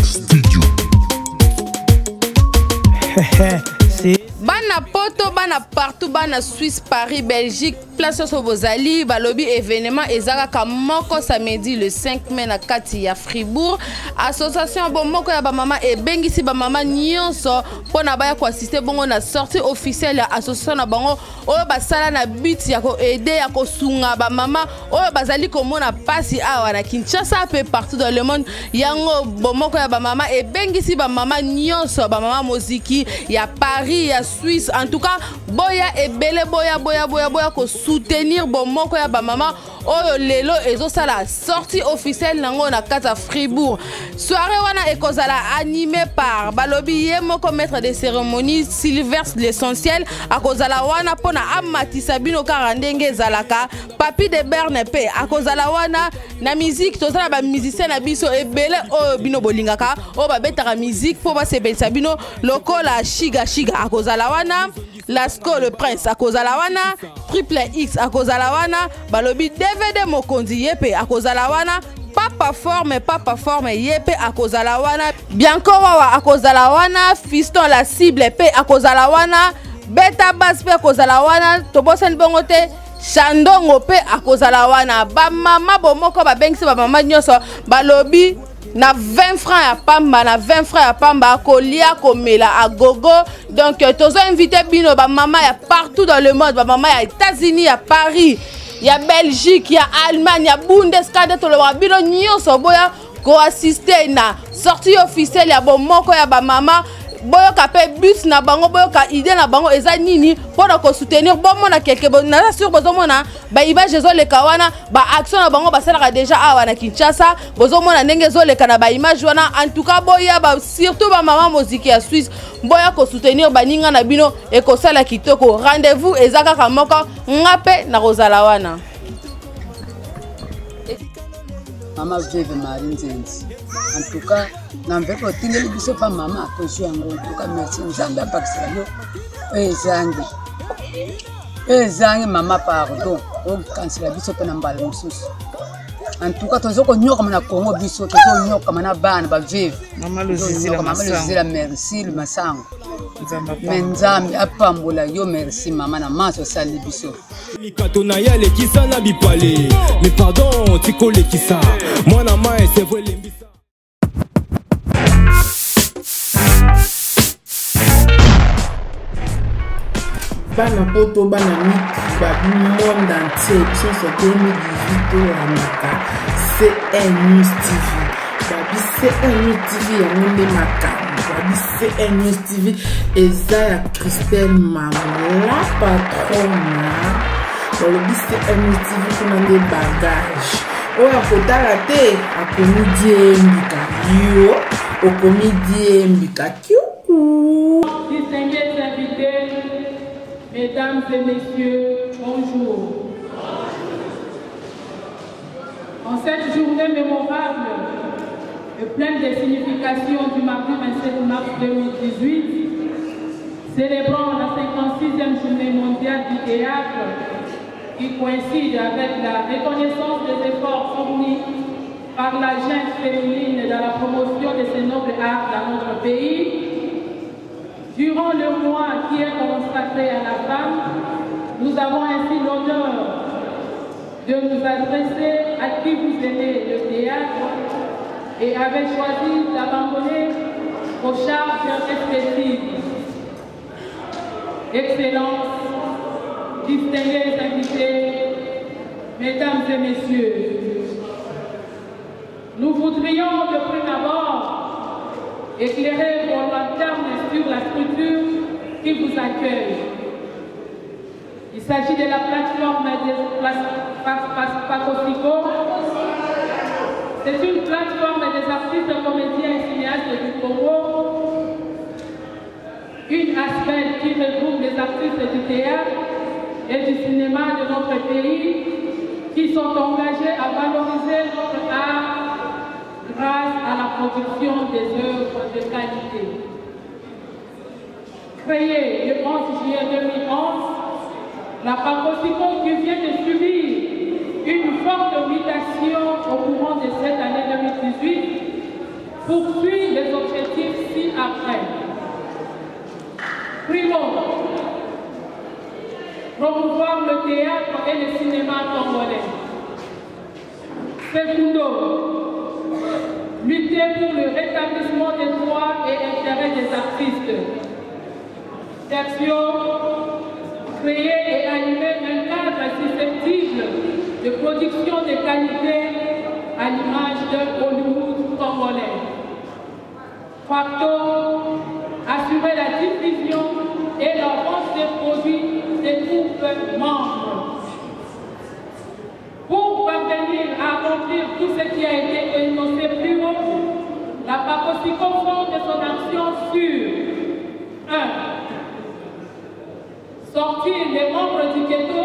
Studio. Bana poto, bana partout, bana Suisse, Paris, Belgique, place sur Bozali, balobi événement ezaka kamoko samedi le 5 mai na kati ya Fribourg. Association bomoko ya ba mama e bengisi ba mama nyonso pona baya ko assister bongo na sortie officielle ya association na bango oyo basala na but ya ko aider ya ko sunga ba mama oyo bazali komona pasi awa na Kinshasa peu partout dans le monde. Yango bomoko ya ba mama e bengisi ba mama nyonso ba mama muziki ya Paris ya Suisse. En tout cas, boya et belle boya ko soutenir bomoko ya ba mama oyo lelo ezo sala sortie officielle nango na kata Fribourg. Soirée wana ekozala animée par balobi ye moko maître de cérémonie Sylvestre l'essentiel akozala wana pona amatisa bino karandenge zalaka papi de Berne pe akozala wana na musique tozala ba musicien na biso ebele oyo bino bolingaka oyo babetaka musique po basebelisa bino lokola shiga akozala wana Lasco le prince akozala wana Triple X akozala wana balobi DVD mokonzi yepe akozala wana papa forme yepe akozala wana Bianco wawa akozala wana Fiston la cible pe akozala wana Beta Bass pe akozala wana tobosani bongo te Chandongo pe akozala wana ba mama bomoko ba bengisi ba mama nyonso balobi na 20 francs à pamba na 20 francs à pamba kolia komela à gogo. Donc tozo invité bino ba mama ya partout dans le monde, ba mama ya États-Unis, ya Paris, ya Belgique, ya Allemagne, ya Bundesliga to le bino nyonso boya ko assister na sortie officielle ya bomoko ya ba mama boyo ka pe bus na bango boyo ka idée na bango eza nini pona ko soutenir bomo na quelque na sur bozomona ba image zo le kawana ba action na bango basalaka déjà awa na Kinshasa bozomona ndenge zo le kana ba image wana. En tout cas boya ba surtout ba mama muziki ya Suisse boya ko soutenir baninga na bino e ko sala kitoko. Rendez-vous ezaka kamoko ngape na kozala wana. Mama Vive Marie Nzenzi. En tout cas, n'envers pas tenir le biseau pas maman, que je suis en gros. En tout cas, merci. Zanda Baxayo. Zangi, maman, pardon. Quand c'est la biseau pas n'emballé, en tout cas, tu as connu comme un Congo biseau, tu as connu comme un ban, ba Vive. Maman le zizila, merci, le massang. Menzami, apambola, yo merci, maman, na maso sali biseau. Mikatona ya le kisa na bipale. Mais pardon, tiko le kisa. Moi na ma c'est vrai le mbisa. Bana poto bana miki ba monde entier qui sont 2018 à Maka. C'est un News TV. Babi c'est un News TV à monde Maka. Babi c'est un News TV et ça Christelle Maman la patronne. Dans le bis c'est un News TV qui m'a des bagages. Oh à côté la tête à comédie mbika yo au comédie mbika kiou. Distingués invités, mesdames et messieurs, bonjour. En cette journée mémorable et pleine de significations du mardi 27 mars 2018, célébrant la 56e journée mondiale du théâtre qui coïncide avec la reconnaissance des efforts fournis par la jeune féminine dans la promotion de ces nobles arts dans notre pays. Durant le mois qui est consacré à la femme, nous avons ainsi l'honneur de nous adresser à qui vous aimez le théâtre et avez choisi d'abandonner vos charges respectives. Excellences, distingués invités, mesdames et messieurs, nous voudrions de prime abord éclairer vos lanternes sur la structure qui vous accueille. Il s'agit de la plateforme des Pacosico. C'est une plateforme des artistes, comédiens et cinéastes du Congo. Une aspect qui regroupe les artistes du théâtre et du cinéma de notre pays qui sont engagés à valoriser notre art grâce à la production des œuvres de qualité. Créée le 11 juillet 2011, la Pacosico qui vient de subir une forte mutation au courant de cette année 2018 poursuit les objectifs ci-après. Primo, promouvoir le théâtre et le cinéma congolais. Secondo, lutter pour le rétablissement des droits et intérêts des artistes. Tertio, créer et animer un cadre susceptible de production de qualité à l'image de Hollywood congolais. Quarto, assurer la diffusion et la vente des produits des groupes membres. Pour parvenir à accomplir tout ce qui a été énoncé plus haut, la PACOSICO fonde son action sur 1. Sortir les membres du ghetto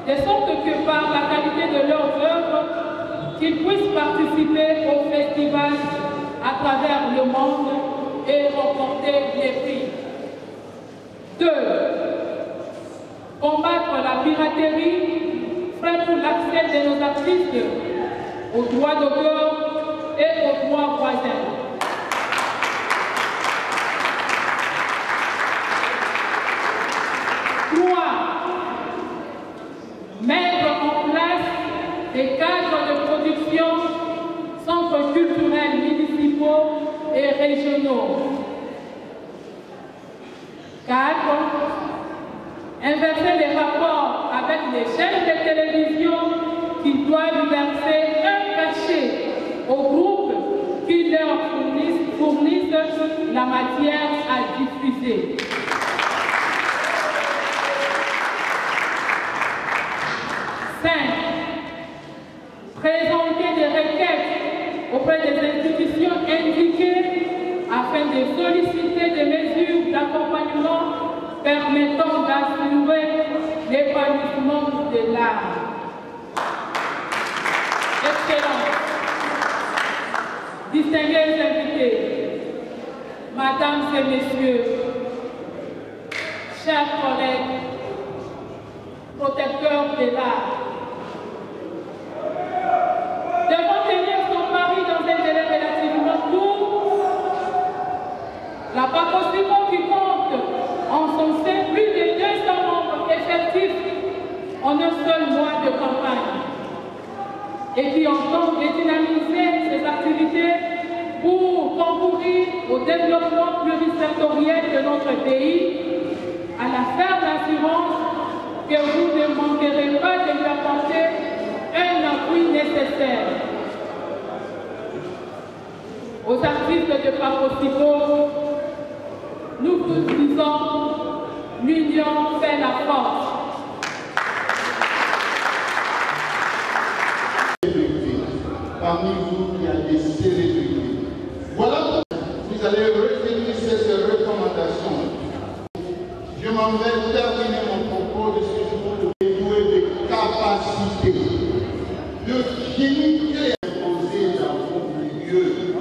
de sorte que par la qualité de leurs œuvres, qu'ils puissent participer au festival à travers le monde et remporter les prix. 2. Combattre la piraterie, frein pour l'accès de nos artistes aux droits d'auteur et aux droits voisins. 3. Mettre en place des cadres de production, centres culturels municipaux et régionaux. 4. Inverser les rapports avec les chaînes de télévision qui doivent verser un cachet aux groupes qui leur fournissent la matière à diffuser. 5. Présenter des requêtes auprès des institutions indiquées afin de solliciter des mesures d'accompagnement permettant d'assurer l'épanouissement de l'art. Excellent. Distingués invités, Mesdames et Messieurs, chers collègues, protecteurs de l'art, devant tenir son mari dans un délai relativement court, la PACOSICO qui compte en son sein plus de 200 membres effectifs en un seul mois de campagne et qui entend dynamiser ses activités pour concourir au développement plurisectoriel de notre pays, à la ferme assurance que vous ne manquerez pas de lui apporter un appui nécessaire. Aux artistes de PACOSICO, nous vous disons, l'union fait la force. Parmi vous, il y a des célébrités. Voilà, vous allez retenir ces recommandations. Je m'en vais terminer mon propos de ce jour doué de capacité, de génie imposé dans vos milieux.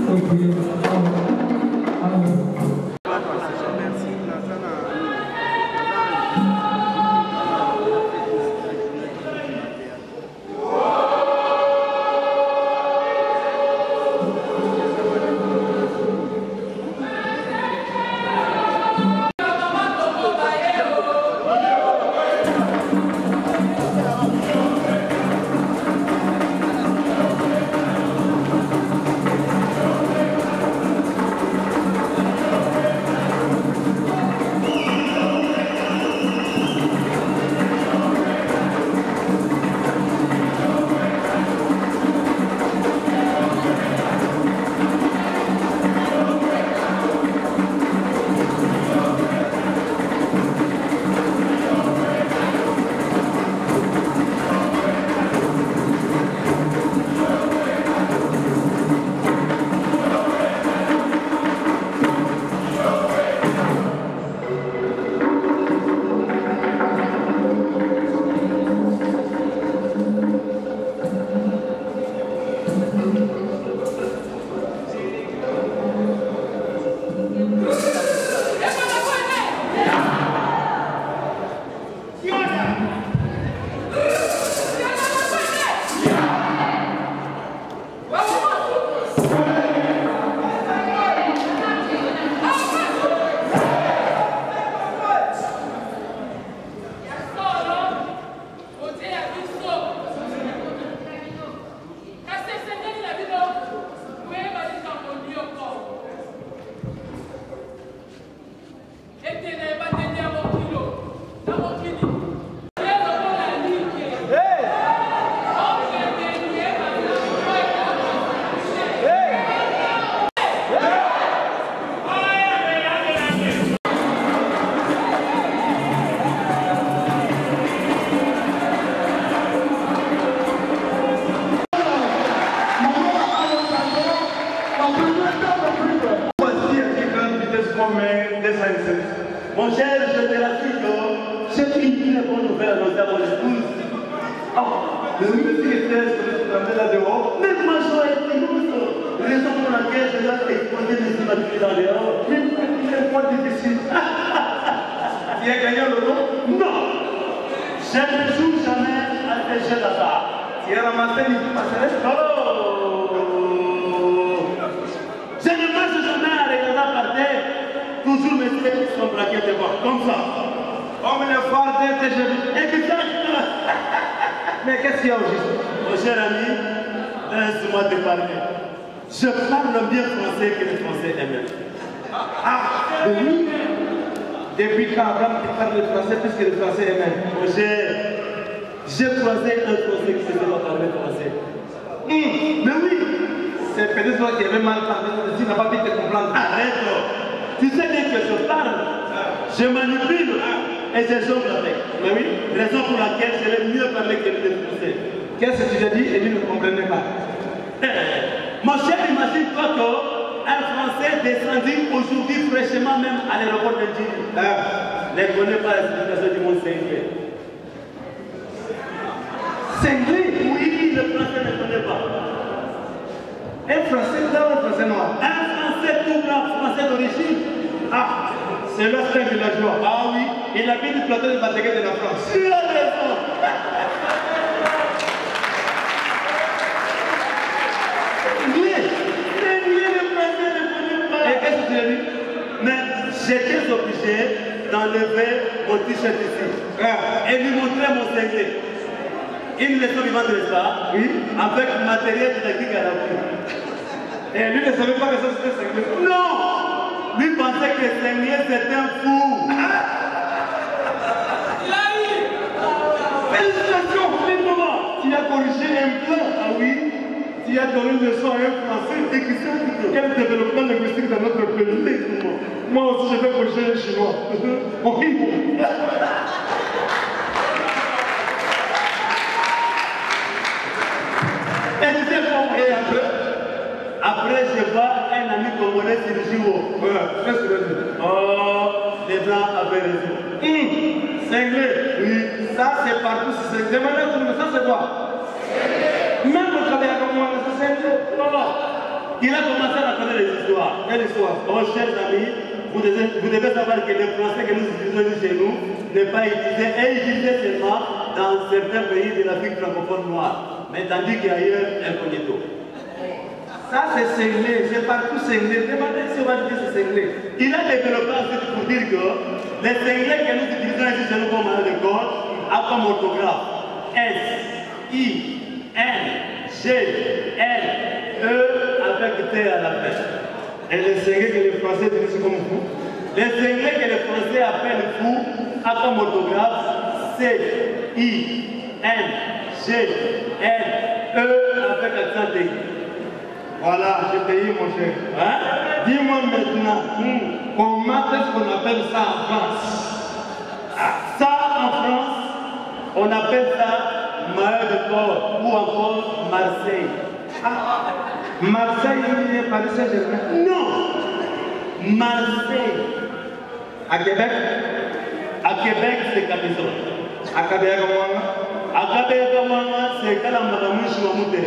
Okay. Voici à grande vitesse comme des insectes. Mon cher, je te rassure que c'est une très bonne nouvelle annoncée à mon épouse. Oh, le petit était là dehors. Même ma joie est immense. Raison pour laquelle je dois exposer mes immatriculés dans dehors. Même quand il est moins difficile. Tu as gagné le lot? Non. Je ne joue jamais à des jeux d'hasard. Tu as ramassé les tout passerelles? Oh. Je ne marche jamais en regardant par terre. Toujours mes pieds sont braqués devant, comme ça. Comme le phare d'un TGV. Exactement. Mais qu'est-ce qu'il y a au juste? Mon cher ami, laisse-moi te parler. Je parle bien français que les Français aiment. Ah, oui. Depuis quand Abraham tu parles le français plus que les Français aiment? Mon cher, j'ai croisé un Français qui ne sait pas parler français. Mais oui, c'est peut-être toi qui avais mal parlé, tu n'as pas pu te comprendre. Arrête. Tu sais bien que je parle, je manipule et je jongle avec. Mais oui, raison pour laquelle je vais mieux parler que les Français. Qu'est-ce que tu as dit et lui ne comprenait pas? Mon cher, imagine-toi qu'un Français descendu aujourd'hui fraîchement même à l'aéroport de Djibouti ne connaît pas l'explication du mot cinglé. Cinglé? Oui, le Français ne connaît pas. Un Français blanc ou un Français noir? Un Français tout blanc, Français d'origine. Ah, c'est l'ancien villageois. Ah oui, il habite du plateau de Bataguet de la France. Tu as raison. Et qu'est-ce que tu as dit? Mais j'étais obligé d'enlever mon t-shirt ici et lui montrer mon cinglé. Une leçon vivante, n'est-ce pas? Oui. Avec matériel didactique à l'appui. Et lui ne savait pas que ça c'était cinglé. Non! Lui pensait que cinglé c'était un fou. Félicitations! Tu as corrigé un plan. Ah oui? Tu as donné une leçon à un Français et qui sait quel développement linguistique dans notre pays. Moi aussi, je vais corriger un Chinois. Oui. Et après, je vois un ami congolais sur le jour. Qu'est-ce que tu veux dire? Oh, les Blancs avaient raison. Cinglé. Oui. Ça, c'est partout. C'est ça, c'est quoi? Même le travail à moi, c'est il a commencé à raconter les histoires. Quelle histoire? Oh, chers amis, vous devez savoir que le français que nous utilisons chez nous n'est pas utilisé, est utilisé seulement dans certains pays de l'Afrique francophone noire. Mais tandis qu'ailleurs, incognito. Ça, c'est cinglé, c'est partout cinglé. Demandez si on va dire c'est cinglé. Il a développé ensuite pour dire que les cinglés que nous utilisons ici chez nous comme moyen de code a comme orthographe S, I, N, G, L, E avec T à la fin. Et les cinglés que les Français utilisent comme fou. Les cinglés que les Français appellent fou a comme orthographe C, I, N, G, L, E avec accent aigu. Voilà, je t'ai eu mon cher. Hein? Dis-moi maintenant, comment est-ce qu'on appelle ça en France? Ça en France, on appelle ça maillot de corps ou encore Marseille. Marseille, il est Paris Saint-Germain? Non! Marseille. À Québec? À Québec, c'est Cabezon. À Québec, à Québec, c'est Kalamadamushi Mamouté.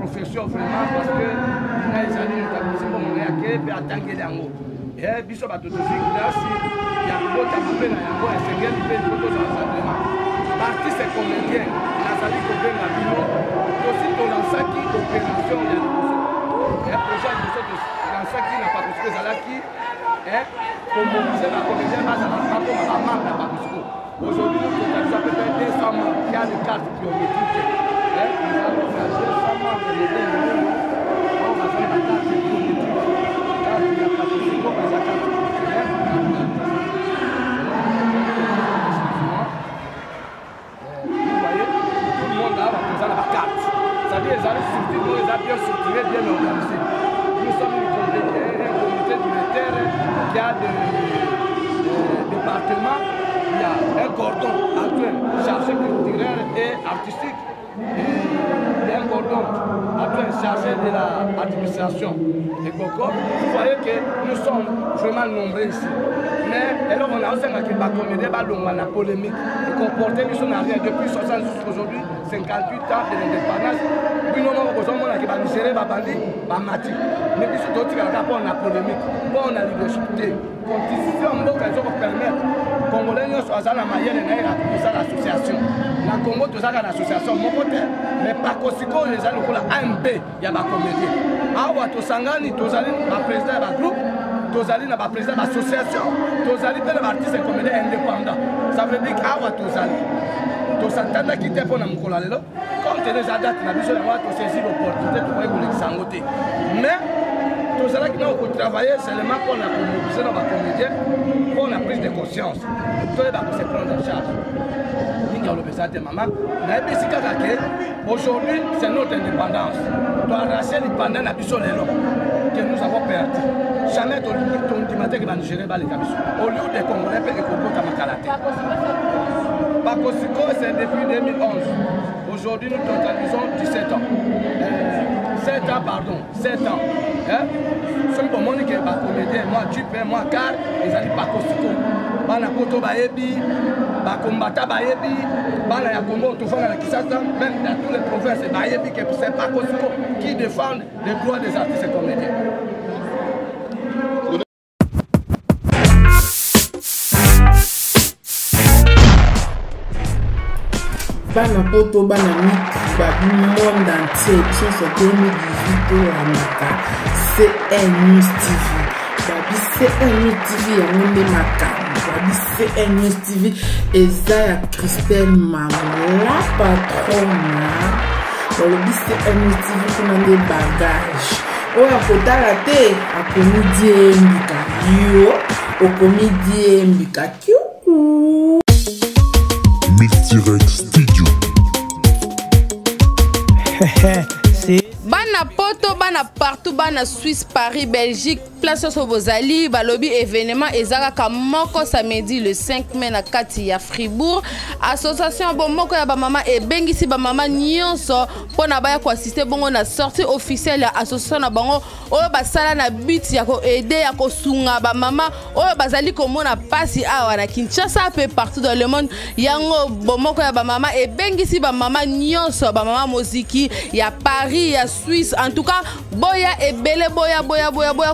Profession vraiment parce que il a ezali motakosi mpo mona yake mpe atangeli yango biso bato tozwi grâce ya kobotama mpe na yango esengeli mpe po tozala vraiment artiste comédien nazali kobenga bino tosi tolansaki opération ya liboso projet ya liboso tolansaki na pakosiko ezalaki komobilize bacomédien bazala bakoma bamambre ya pakosiko aujourd'hui nous totalisons à peu près 200 membres qui a des cartes biométriques. Nous allons faire 200 membres de l'État. On va faire la carte biométrique. Car il y a pas de second, mais la carte biométrique. Vous voyez, tout le monde là va poser la carte. C'est-à-dire les années structurées, nous les avons bien structurées, bien organisées. Nous sommes un comité militaire qui a des départements. Il y a un cordon adjoint chargé culturel et artistique. Il y a un cordon adjoint chargé de l'administration et Coco. Vous voyez que nous sommes vraiment nombreux ici. Mais alors on a aussi un comédie la polémique. Le comportement nous sommes rien depuis 60 aujourd'hui, 58 ans de l'indépendance. Puis nous avons besoin de Nigéria, Babandi, Bamati. Mais puis surtout, il y a la polémique. Bon, on a l'idée. Constitution mboka ezo permettre congolais nyonso aza na mayele na ye akosa l'association na Congo tozaka na association moko te mais pakosiko oyo eza lokola AMB ya bacomédien awa tosangani tozali baprésident ya bagroupe tozali na baprésident ya bassociation tozali mpe na baartiste comédien indépendant ça veut dire awa tozali tosatandaki te mpo na mokolo lelo comme tene eza date na biso yango tosaisi l'opportunité tokoki kolekisa yango te mais tozalaki na kotravailler seulement pour la mobiliser dans la comédien pour la prise de conscience toyeba kose prendre en charge ningi alobesa te mama nayebisi kaka ke aujourd'hui c'est notre indépendance toarrache lipanda na biso lelo que nous avons perdu jamais tondima te ke banigérien baleka biso au lieu de congolais mpe ekobota makala te Pakosiko, c'est depuis 2011. Aujourd'hui, nous totalisons 17 ans. 7 ans, pardon. 7 ans. Ce que moi, je suis comédien, moi, tu paies, moi, car, ils allaient Pakosiko. Bana Koto Bayebi, Bakombata Bayebi, Bana Yakongo, Toufana Kisasa, même dans toutes les provinces, Bayebi, c'est Pakosiko qui défendent les droits des artistes et comédiens. Bana poto bana miki monde entier sur 2018 CN News TV. Babi CN News TV yango maka. Babi CN News TV eza Christelle Mamla patrona. Babi CN News TV kuna nde bagage. Oya kotala te akomi mbika yo okomi mbika kyuku. Multirex Studio. Bana poto, bana partout, bana Suisse, Paris, Belgique, place sur Bozali, balobi événement ezaka moko samedi le 5 mai na kati ya Fribourg. Association bomoko ya ba mama e bengisi ba mama nyonso pona baya ko assister bongo na sortie officielle ya association na bango oyo basala na but ya ko aider ya ko sunga ba mama oyo bazali komona pasi awa na Kinshasa peu partout dans le monde. Yango bomoko ya ba mama e bengisi ba mama nyonso ba mama muziki ya Paris ya Suisse. En tout cas, boya et belle boya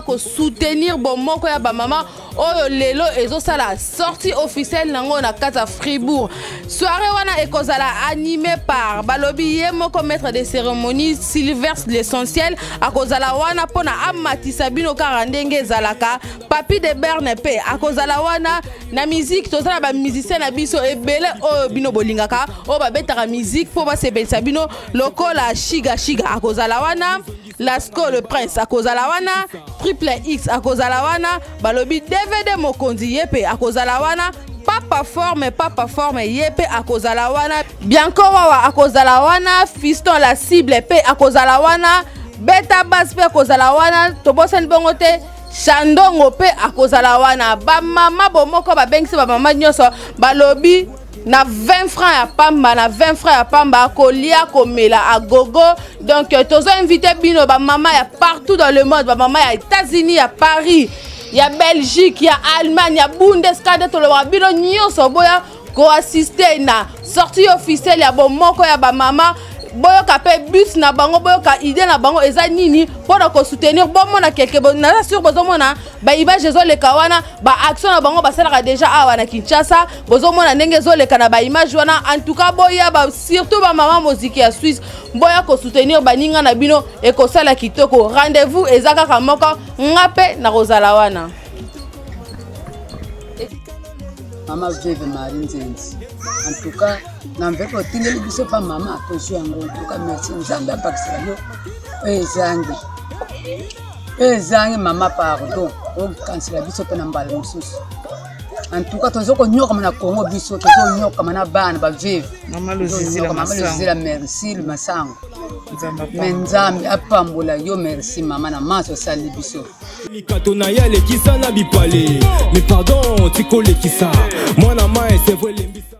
ko soutenir bomoko ya ba mama oyo lelo ezo sala sortie officielle nango na kata Fribourg. Soirée wana ekozala animée par balobi ye moko maître de cérémonie Sylvestre l'essentiel akozala wana pona amatisa bino karandenge zalaka papi de Berne pe akozala wana na musique tozala ba musicien na biso ebele oyo bino bolingaka oyo babetaka musique po basebelisa bino lokola shiga akozala wana Lasco le prince akozala wana Triple X akozala wana balobi DVD mokonzi yepe akozala wana papa forme yepe akozala wana Bianco wawa akozala wana Fiston la cible pe akozala wana Beta bass pe akozala wana tobosani bongo te Chandongo pe akozala wana ba mama bomoko ba bengisi ba mama nyonso balobi na 20 francs ya pamba na 20 francs ya pamba kolia komela a gogo. Donc tozo invité bino ba mama ya partout dans le monde, ba mama ya États-Unis, ya Paris, ya Belgique, ya Allemagne, ya Bundesliga to le bino nyonso boya ko assister na sortie officielle ya bomoko ya ba mama boyo ka pe bus na bango boyo ka idée na bango eza nini pona ko soutenir bomo na quelque na sur bozomona ba image zo le kawana ba action na bango basalaka déjà awa na Kinshasa bozomona ndenge zo le kana ba image wana. En tout cas boya ba surtout ba mama muziki ya Suisse boya ko soutenir baninga na bino e ko sala kitoko. Rendez-vous ezaka ka moko ngape na kozala wana. Mama Vive Marie Nzenzi. En tout cas, na mbeko tindeli biso pa mama tozu yango. En tout cas, merci Nzambe apakisela yo. Ezangi mama pardon. O kansela biso pe na mbala mususu. En tout cas, tozo ko nyoka na Congo biso, tozo nyoka na bana ba Vive. Mama Lozizila merci le masango. Nzambe apambola yo merci mama na maso sali biso. Mikato na yale kisa na bipale. Mais pardon, tiko le kisa. Moi na ma c'est vrai lembisa.